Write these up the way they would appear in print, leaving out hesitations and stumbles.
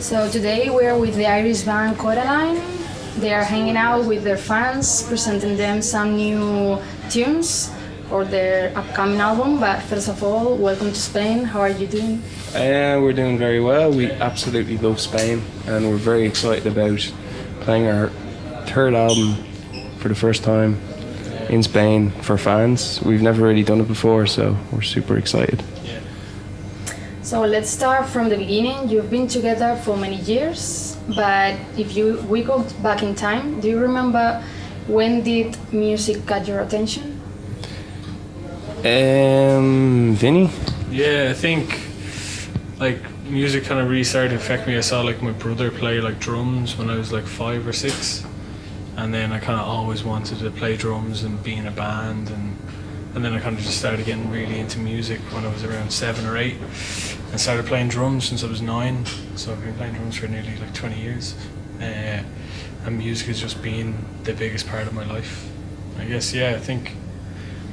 So today we are with the Irish band Kodaline. They are hanging out with their fans, presenting them some new tunes for their upcoming album. But first of all, welcome to Spain. How are you doing? We're doing very well. We absolutely love Spain, and we're very excited about playing our third album for the first time in Spain for fans. We've never really done it before, so we're super excited. So let's start from the beginning. You've been together for many years, but if we go back in time, do you remember when did music got your attention? Vinny? Yeah, I think like music kind of really started to affect me. I saw like my brother play like drums when I was like 5 or 6, and then I kind of always wanted to play drums and be in a band, and then I kind of just started getting really into music when I was around 7 or 8, and started playing drums since I was 9. So I've been playing drums for nearly like 20 years, and music has just been the biggest part of my life, I guess. Yeah, I think.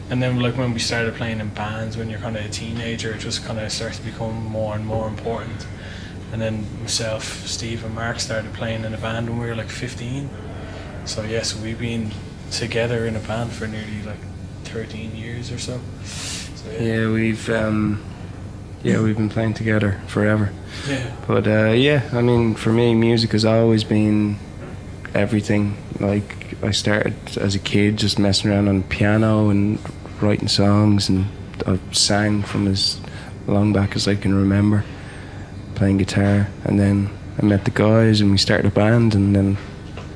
And then like when we started playing in bands when you're kind of a teenager, it just kind of starts to become more and more important. And then myself, Steve and Mark started playing in a band when we were like 15. So yeah, so we've been together in a band for nearly like 13 years or so. So Yeah, we've been playing together forever. Yeah. But I mean, for me, music has always been everything. Like, I started as a kid just messing around on the piano and writing songs, and I sang from as long back as I can remember, playing guitar. And then I met the guys and we started a band, and then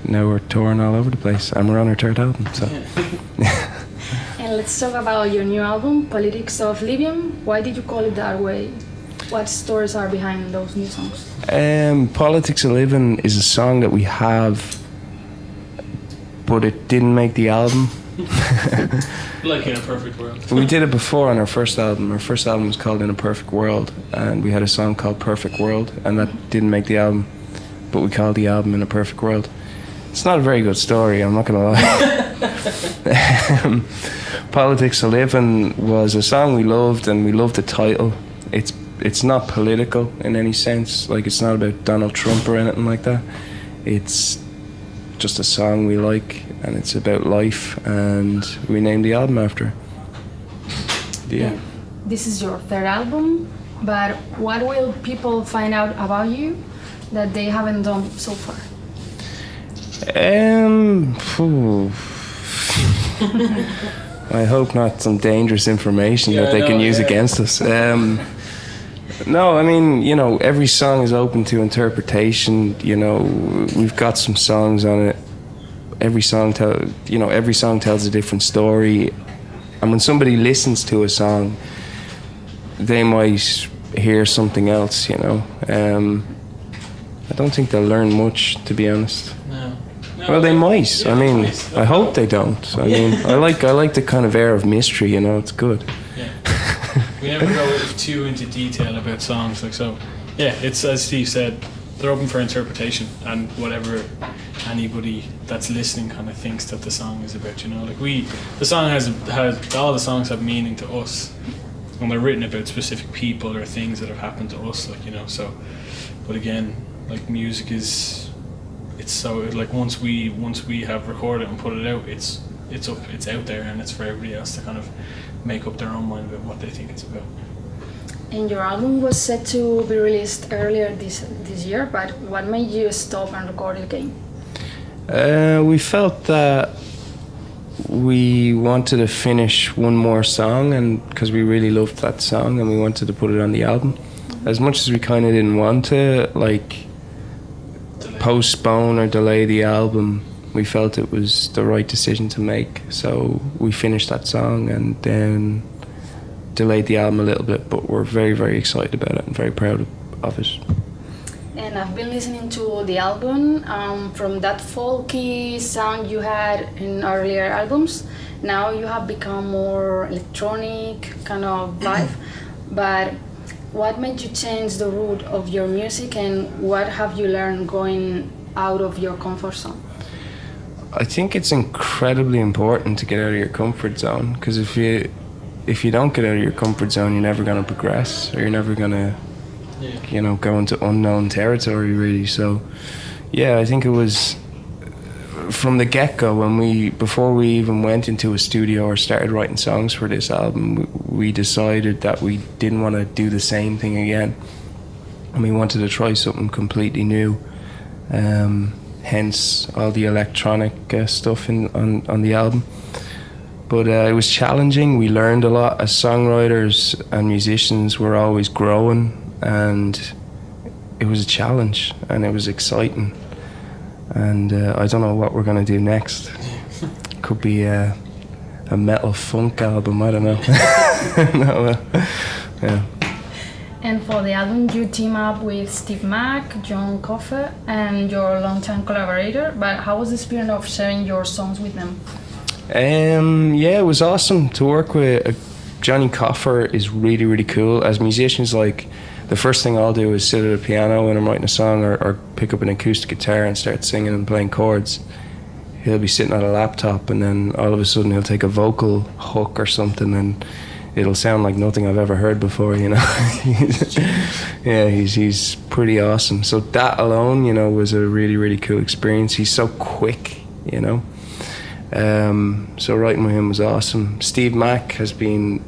now we're touring all over the place, and we're on our third album. So. And let's talk about your new album, Politics of Living. Why did you call it that way? What stories are behind those new songs? Politics of Living is a song that we have, but it didn't make the album. Like In a Perfect World. We did it before on our first album. Our first album was called In a Perfect World, and we had a song called Perfect World, and that didn't make the album, but we called the album In a Perfect World. It's not a very good story, I'm not gonna lie. Politics of Living was a song we loved, and we loved the title. It's not political in any sense, like it's not about Donald Trump or anything like that. It's just a song we like, and it's about life, and we named the album after it. Yeah. This is your third album, but what will people find out about you that they haven't done so far? I hope not some dangerous information that they can use against us. No, I mean, you know, every song is open to interpretation. You know, we've got some songs on it. Every song tells a different story. And when somebody listens to a song, they might hear something else, you know. I don't think they'll learn much, to be honest. No, Well, they might. Yeah, I mean, might. I hope they don't. I mean, I like the kind of air of mystery, you know. It's good. Yeah. We never go too into detail about songs, like so. Yeah, it's as Steve said, they're open for interpretation, and whatever anybody that's listening kind of thinks that the song is about, you know. Like the song has all the songs have meaning to us, and they're written about specific people or things that have happened to us, like, you know. So, but again, like music is, it's so like once we have recorded and put it out, it's out there, and it's for everybody else to kind of make up their own mind about what they think it's about. And your album was set to be released earlier this year, but what made you stop and record it again? We felt that we wanted to finish one more song, and because we really loved that song, and we wanted to put it on the album. As much as we kind of didn't want to postpone or delay the album, we felt it was the right decision to make. So we finished that song and then delayed the album a little bit, but we're very, very excited about it and very proud of it. And I've been listening to the album, from that folky sound you had in earlier albums. Now you have become more electronic kind of vibe. But what made you change the route of your music, and what have you learned going out of your comfort zone? I think it's incredibly important to get out of your comfort zone, because if you don't get out of your comfort zone, you're never going to progress, or you're never going to you know, going to unknown territory really. So yeah, I think it was from the get-go before we even went into a studio or started writing songs for this album, we decided that we didn't want to do the same thing again, and we wanted to try something completely new. Hence all the electronic stuff on the album. But it was challenging. We learned a lot as songwriters and musicians. We're always growing, and it was a challenge, and it was exciting. And I don't know what we're going to do next. Could be a metal funk album, I don't know. No, yeah. And for the album, you team up with Steve Mack, John Coffer, and your longtime collaborator. But how was the experience of sharing your songs with them? Yeah, it was awesome to work with. Johnny Coffer is really, really cool. As musicians, like, the first thing I'll do is sit at a piano when I'm writing a song, or pick up an acoustic guitar and start singing and playing chords. He'll be sitting at a laptop, and then all of a sudden he'll take a vocal hook or something, and it'll sound like nothing I've ever heard before, you know. Yeah, he's pretty awesome. So that alone, you know, was a really, really cool experience. He's so quick, you know. So writing with him was awesome. Steve Mack has been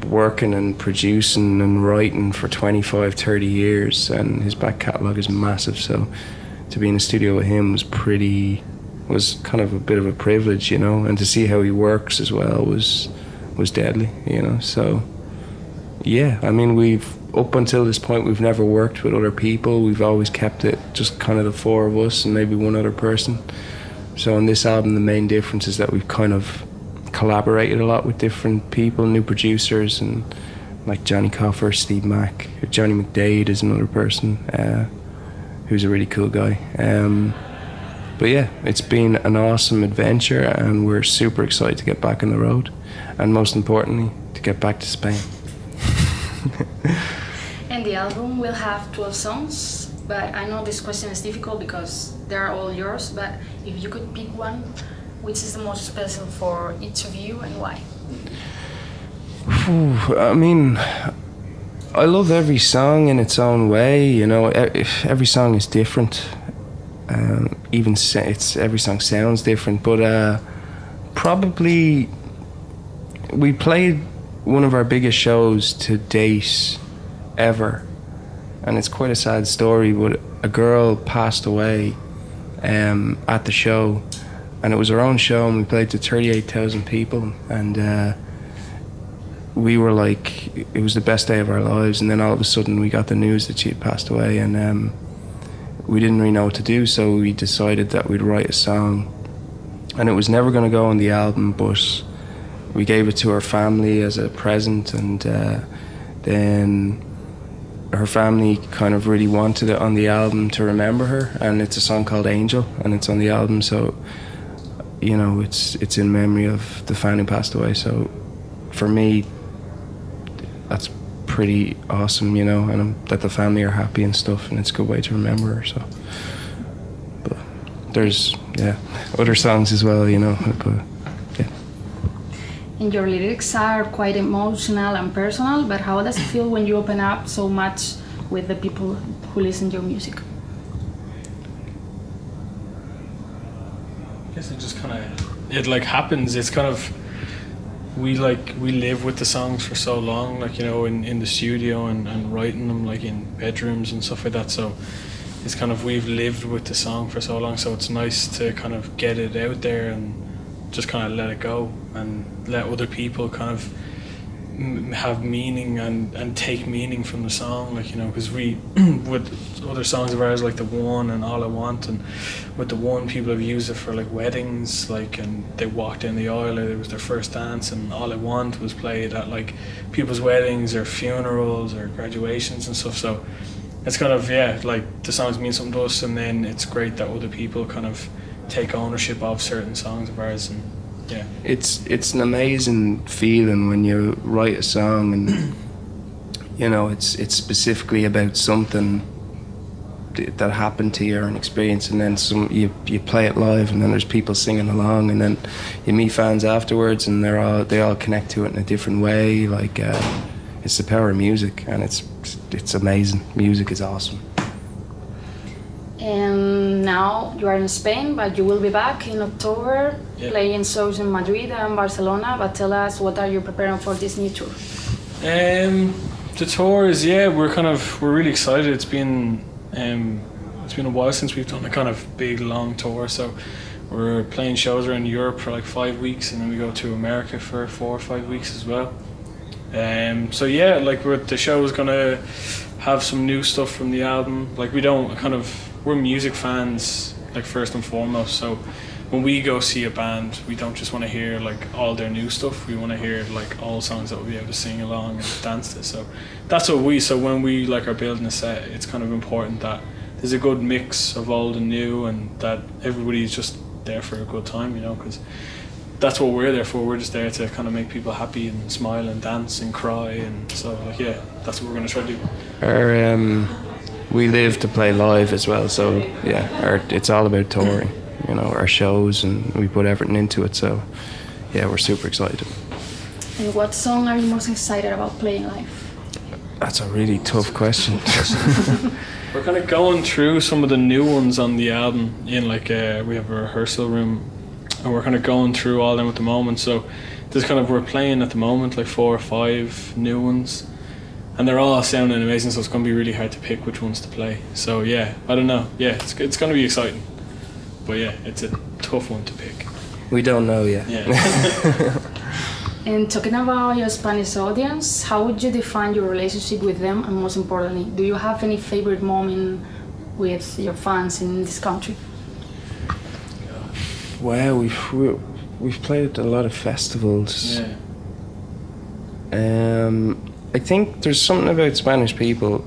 working and producing and writing for 25, 30 years, and his back catalogue is massive, so to be in the studio with him was kind of a bit of a privilege, you know, and to see how he works as well was deadly, you know. So yeah, I mean, up until this point we've never worked with other people. We've always kept it just kind of the four of us and maybe one other person. So on this album, the main difference is that we've kind of collaborated a lot with different people, new producers, and like Johnny Coffer, Steve Mack, Johnny McDade is another person who's a really cool guy. But yeah, it's been an awesome adventure, and we're super excited to get back on the road, and most importantly, to get back to Spain. And the album will have 12 songs, but I know this question is difficult because they're all yours, but if you could pick one, which is the most special for each of you and why? I mean, I love every song in its own way, you know. Every song is different. Every song sounds different, but probably we played one of our biggest shows to date ever, and it's quite a sad story, but a girl passed away at the show, and it was our own show, and we played to 38,000 people, and we were like, it was the best day of our lives. And then all of a sudden we got the news that she had passed away, and we didn't really know what to do, so we decided that we'd write a song, and it was never going to go on the album, but we gave it to her family as a present, and then her family kind of really wanted it on the album to remember her, and it's a song called Angel, and it's on the album, so you know, it's in memory of the fan who passed away. So for me, that's pretty awesome, you know, and that the family are happy and stuff, and it's a good way to remember her. So, but there's other songs as well, you know, but yeah. And your lyrics are quite emotional and personal, but how does it feel when you open up so much with the people who listen to your music? I guess it just kind of, it like happens. It's kind of, we live with the songs for so long, like, you know, in the studio and writing them like in bedrooms and stuff like that. So it's kind of, we've lived with the song for so long, so it's nice to kind of get it out there and just kind of let it go and let other people kind of have meaning and take meaning from the song, like, you know, because we with other songs of ours like The One and All I Want, and with The One people have used it for like weddings, like, and they walked down the aisle, it was their first dance, and All I Want was played at like people's weddings or funerals or graduations and stuff. So it's kind of, yeah, like the songs mean something to us, and then it's great that other people kind of take ownership of certain songs of ours. And yeah, it's an amazing feeling when you write a song and you know it's specifically about something that happened to you or an experience, and then you play it live, and then there's people singing along, and then you meet fans afterwards, and they all connect to it in a different way. Like it's the power of music, and it's amazing. Music is awesome. And now you are in Spain, but you will be back in October, playing shows in Madrid and Barcelona. But tell us, what are you preparing for this new tour? The tour is, we're really excited. It's been a while since we've done a kind of big long tour, so we're playing shows around Europe for like 5 weeks, and then we go to America for 4 or 5 weeks as well. The show is gonna have some new stuff from the album. Like we're music fans, like first and foremost, so when we go see a band, we don't just want to hear like all their new stuff. We want to hear like all songs that we'll be able to sing along and dance to. So that's what so when we like are building a set, it's kind of important that there's a good mix of old and new, and that everybody's just there for a good time, you know, because that's what we're there for. We're just there to kind of make people happy and smile and dance and cry, and so that's what we're going to try to do. We live to play live as well, so it's all about touring, you know, our shows, and we put everything into it, so we're super excited. And what song are you most excited about playing live? That's a really tough question. We're kind of going through some of the new ones on the album in we have a rehearsal room, and we're kind of going through all them at the moment, so we're playing at the moment like 4 or 5 new ones. And they're all sounding amazing, so it's going to be really hard to pick which ones to play. So I don't know. It's going to be exciting. But it's a tough one to pick. We don't know yet. Yeah. And talking about your Spanish audience, how would you define your relationship with them? And most importantly, do you have any favorite moment with your fans in this country? Well, we've played at a lot of festivals. Yeah. I think there's something about Spanish people,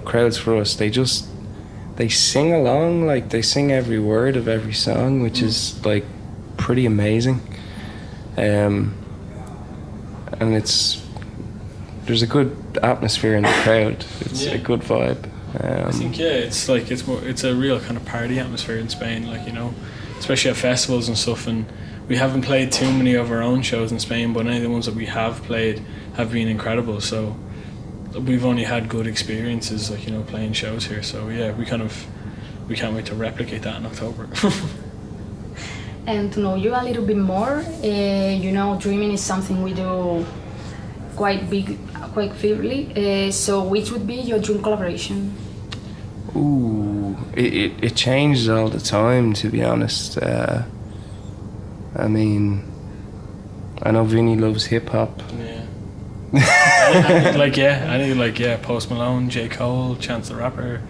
crowds for us, they sing along, like they sing every word of every song, which is like pretty amazing. And there's a good atmosphere in the crowd. It's a good vibe. I think it's a real kind of party atmosphere in Spain, like, you know, especially at festivals and stuff. And we haven't played too many of our own shows in Spain, but any of the ones that we have played have been incredible. So we've only had good experiences, like, you know, playing shows here. So we can't wait to replicate that in October. And to know you a little bit more, you know, dreaming is something we do quite vividly. So which would be your dream collaboration? Ooh, it changes all the time, to be honest. I mean, I know Vinny loves hip hop. Post Malone, J. Cole, Chance the Rapper,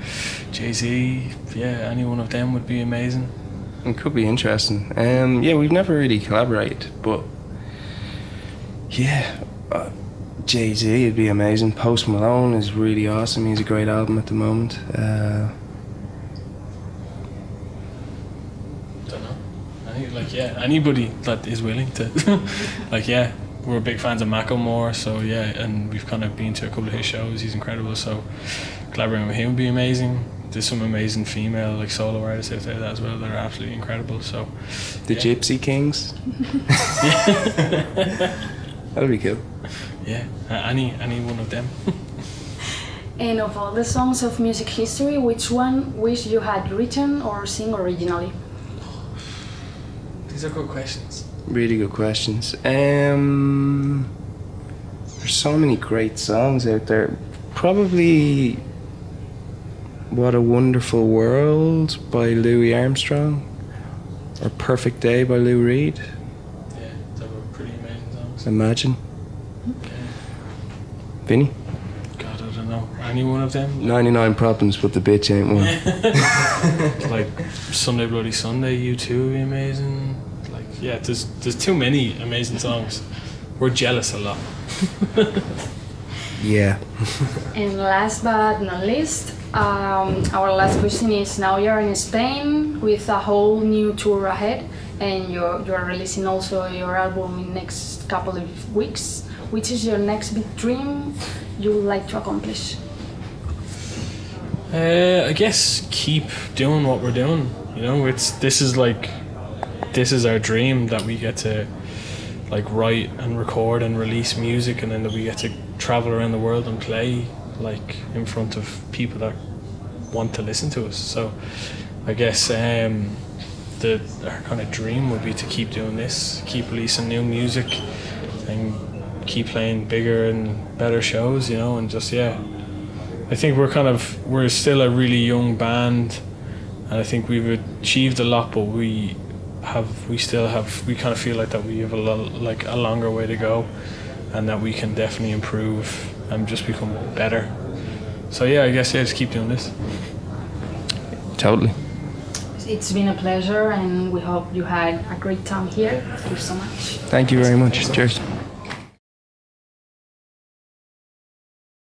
Jay-Z. Any one of them would be amazing. It could be interesting. We've never really collaborated, but Jay-Z would be amazing. Post Malone is really awesome. He's a great album at the moment. Anybody that is willing to, we're big fans of Macklemore, so and we've kind of been to a couple of his shows. He's incredible, so collaborating with him would be amazing. There's some amazing female solo artists out there as well that are absolutely incredible. So the Gypsy Kings. That'd be cool. Any one of them. And of all the songs of music history, which one wish you had written or sing originally? These are good questions. Really good questions. There's so many great songs out there. Probably What a Wonderful World by Louis Armstrong, or Perfect Day by Lou Reed. Yeah, they were pretty amazing songs. Imagine. Vinny? God, I don't know. Any one of them? 99 Problems, but the bitch ain't one. Like Sunday Bloody Sunday, U2 would be amazing. There's too many amazing songs. We're jealous a lot. Yeah. And last but not least, our last question is, now you're in Spain with a whole new tour ahead, and you're releasing also your album in next couple of weeks. Which is your next big dream you would like to accomplish? I guess keep doing what we're doing. You know, this is our dream, that we get to write and record and release music, and then that we get to travel around the world and play like in front of people that want to listen to us. So I guess our kind of dream would be to keep doing this, keep releasing new music and keep playing bigger and better shows, you know, and just I think we're still a really young band, and I think we've achieved a lot, but we kind of feel like that we have a longer way to go, and that we can definitely improve and just become better. So I guess just keep doing this. Totally. It's been a pleasure, and we hope you had a great time here. Thank you so much. Thank you very much. Cheers.